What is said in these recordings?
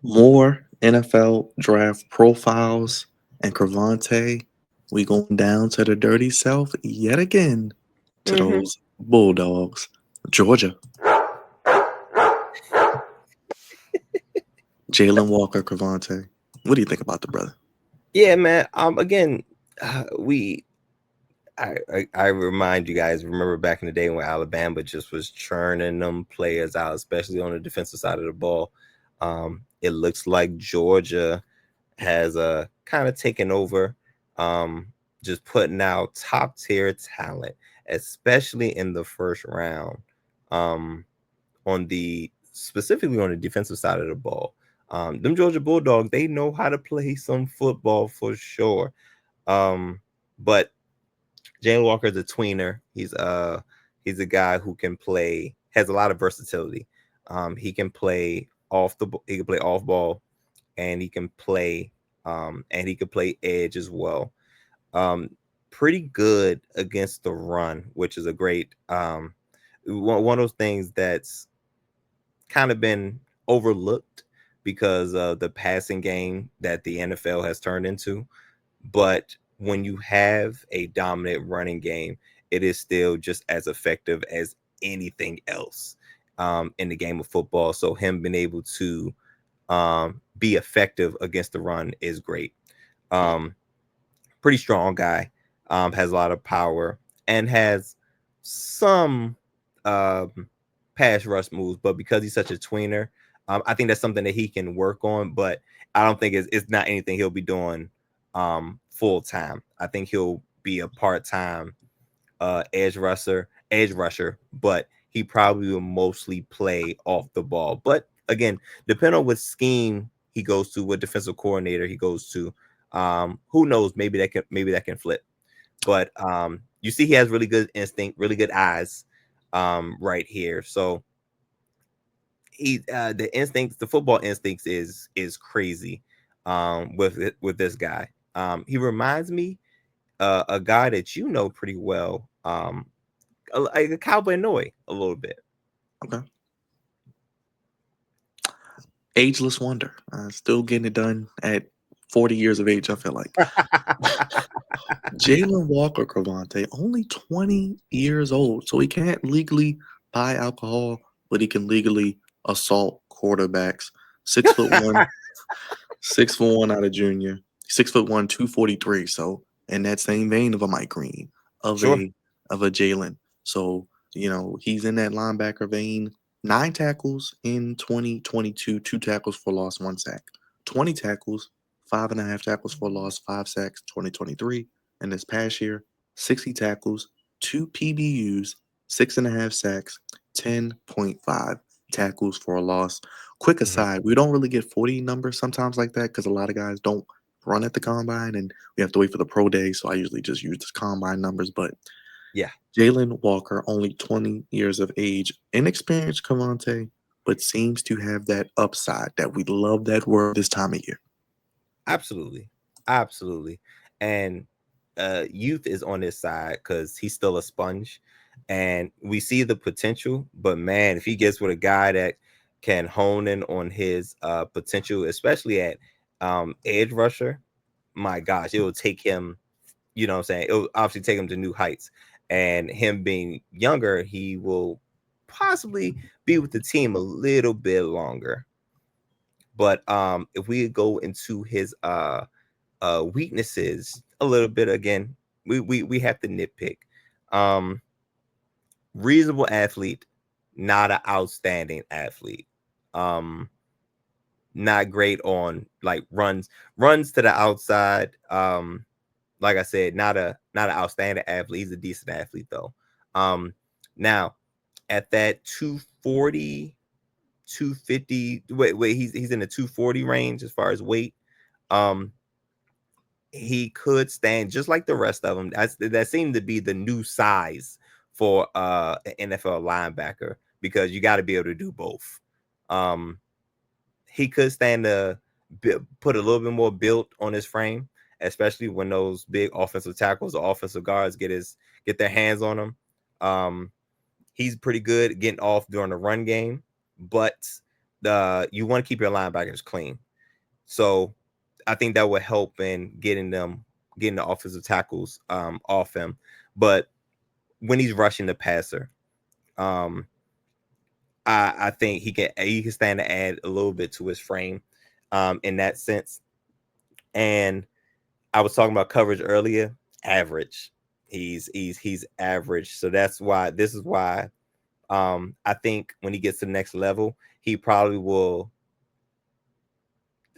More NFL draft profiles and Cravante. We going down to the dirty south yet again to Hmm. those Bulldogs, Georgia. Jalen Walker, Cravante. What do you think about the brother? Yeah, man. Again, we I remind you guys, remember back in the day when Alabama just was churning them players out, especially on the defensive side of the ball. It looks like Georgia has kind of taken over, um, just putting out top tier talent, especially in the first round. Um, on the specifically on the defensive side of the ball. Them Georgia Bulldogs, they know how to play some football for sure. But Jalen Walker is a tweener. He's a guy who can play, has a lot of versatility. He can play he can play off ball, and he can play edge as well. Um, Pretty good against the run, which is a great one of those things that's kind of been overlooked because of the passing game that the NFL has turned into. But when you have a dominant running game, it is still just as effective as anything else in the game of football. So him being able to be effective against the run is great. Um, Pretty strong guy, has a lot of power and has some um, pass rush moves, but because he's such a tweener, I think that's something that he can work on. But I don't think it's not anything he'll be doing full time. I think he'll be a part time edge rusher, but he probably will mostly play off the ball. But again, depending on what scheme he goes to, what defensive coordinator he goes to, who knows? Maybe that can flip. But you see, he has really good instinct, really good eyes, right here. So the football instincts is crazy, with this guy. He reminds me a guy that you know pretty well, like a Cowboy Noy a little bit. Okay. Ageless wonder. Still getting it done at 40 years of age, I feel like. Jalen Walker, Cravante, only 20 years old, so he can't legally buy alcohol, but he can legally assault quarterbacks. 6'1", 6'1" out of junior, 6'1", 243. So in that same vein of a Mike Green, of Sure. a Jalen. So he's in that linebacker vein. 9 tackles in 2022, 2 tackles for loss, 1 sack. 20 tackles, 5.5 tackles for loss, 5 sacks. 2023, and this past year, 60 tackles, 2 PBUs, 6.5 sacks, 10.5 tackles for a loss. Quick Hmm. aside, we don't really get 40 numbers sometimes like that because a lot of guys don't run at the combine and we have to wait for the pro day. So I usually just use the combine numbers. But Yeah, Jalen Walker, only 20 years of age, inexperienced Cavante, but seems to have that upside that we love that word this time of year. absolutely, absolutely. And youth is on his side because he's still a sponge, and we see the potential. But man, if he gets with a guy that can hone in on his potential, especially at edge rusher, my gosh, it will take him. You know what I'm saying? It will obviously take him to new heights. And him being younger, he will possibly be with the team a little bit longer. But if we go into his weaknesses a little bit again, we have to nitpick. Um Reasonable athlete, not an outstanding athlete. Um Not great on like runs to the outside. Like I said, not an outstanding athlete. He's a decent athlete though. Now at that 240, 250, wait, he's in the 240 range as far as weight. Um, he could stand just like the rest of them. That seemed to be the new size for an NFL linebacker because you got to be able to do both. Um, he could stand to put a little bit more built on his frame, especially when those big offensive tackles or offensive guards get their hands on him. Um, he's pretty good at getting off during the run game, but you want to keep your linebackers clean. So I think that would help in getting the offensive tackles off him. But when he's rushing the passer, um, I think he can stand to add a little bit to his frame, in that sense. And I was talking about coverage earlier. Average. He's average. So this is why I think when he gets to the next level, he probably will,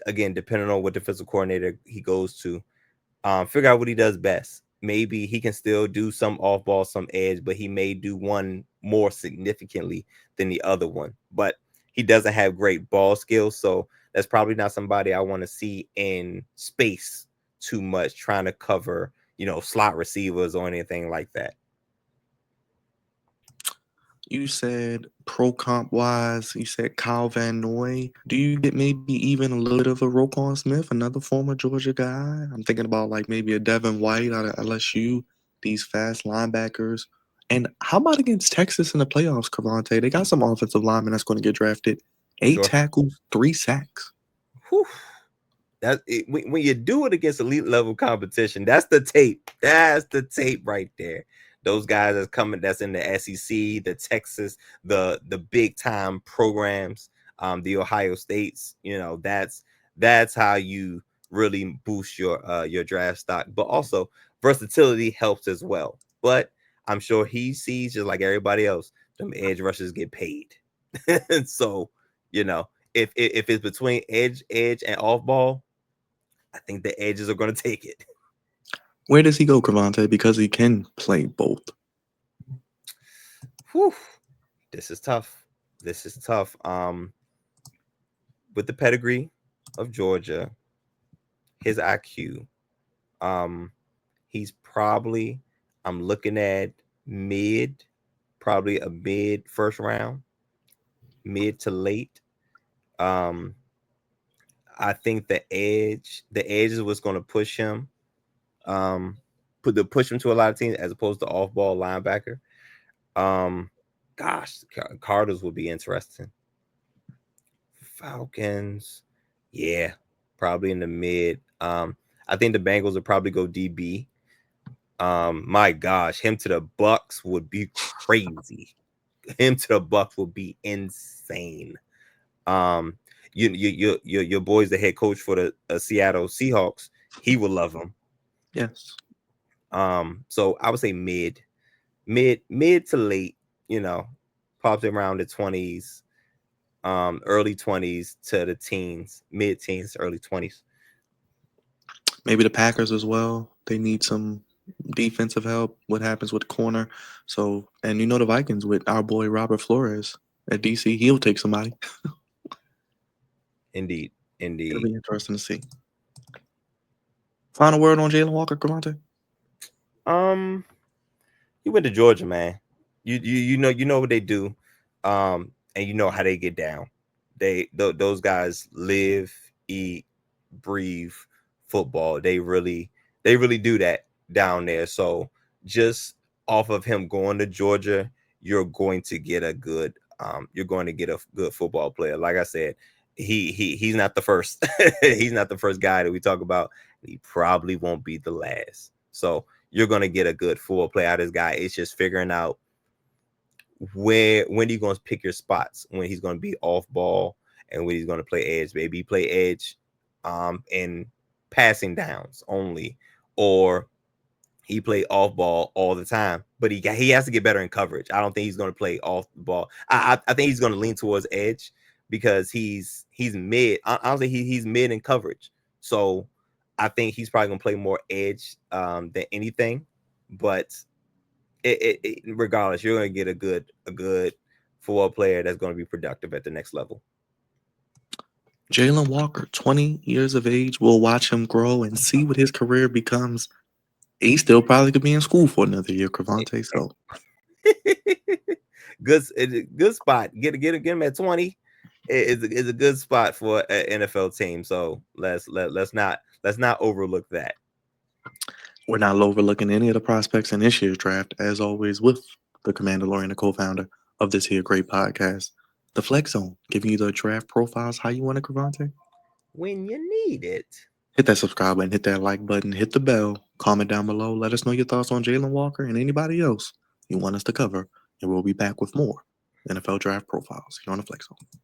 again, depending on what defensive coordinator he goes to, figure out what he does best. Maybe he can still do some off ball, some edge, but he may do one more significantly than the other one. But he doesn't have great ball skills, so that's probably not somebody I want to see in space too much, trying to cover, slot receivers or anything like that. You said pro comp wise, you said Kyle Van Noy. Do you get maybe even a little bit of a Roquan Smith, another former Georgia guy? I'm thinking about like maybe a Devin White out of LSU, these fast linebackers. And how about against Texas in the playoffs, Cavante? They got some offensive linemen that's going to get drafted. 8 Sure. tackles, 3 sacks. Whew. When you do it against elite level competition, that's the tape. That's the tape right there. Those guys that's in the SEC, the Texas, the big time programs, the Ohio States. That's how you really boost your draft stock. But also versatility helps as well. But I'm sure he sees, just like everybody else, them edge rushers get paid. And so, if it's between edge and off ball, I think the edges are going to take it. Where does he go, Cavante? Because he can play both. Whew. This is tough. This is tough. With the pedigree of Georgia, his IQ, he's probably, I'm looking at probably a mid first round, mid to late. Um, I think the edge is what's going to push him, push him to a lot of teams as opposed to off ball linebacker. Um, Gosh, Cardinals would be interesting. Falcons, yeah, probably in the mid. I think the Bengals would probably go DB. My gosh, him to the Bucks would be crazy. Him to the Bucks would be insane. Um, your boy's the head coach for the Seattle Seahawks. He would love him. Yes. So I would say mid to late. Pops around the 20s, early 20s to the teens, mid teens, early 20s. Maybe the Packers as well. They need some defensive help. What happens with corner? So, and the Vikings with our boy Robert Flores at DC, he'll take somebody. Indeed. It'll be interesting to see. Final word on Jalon Walker, Cavante? He went to Georgia, man. You know what they do, and you know how they get down. Those guys live, eat, breathe football. They really do that down there. So just off of him going to Georgia, you're going to get a good football player. Like I said, he's not the first. He's not the first guy that we talk about. He probably won't be the last. So you're going to get a good football player out of this guy. It's just figuring out when you're going to pick your spots, when he's going to be off ball and when he's going to play edge. Maybe play edge in passing downs only, or he play off ball all the time, but he has to get better in coverage. I don't think he's going to play off the ball. I think he's going to lean towards edge because he's mid. Honestly, he's mid in coverage. So I think he's probably going to play more edge than anything. But regardless, you're going to get a good football player that's going to be productive at the next level. Jalon Walker, 20 years of age. We'll watch him grow and see what his career becomes. He still probably could be in school for another year, Cavante. So good spot. Get him at 20. Is a good spot for an NFL team. So let's not overlook that. we're not overlooking any of the prospects in this year's draft, as always, with the Commander Lawyer and the co-founder of this here great podcast. The Flex Zone, giving you the draft profiles how you want it, Cravante. When you need it. Hit that subscribe button, hit that like button, hit the bell, comment down below. Let us know your thoughts on Jalon Walker and anybody else you want us to cover, and we'll be back with more NFL draft profiles here on the Flex Zone.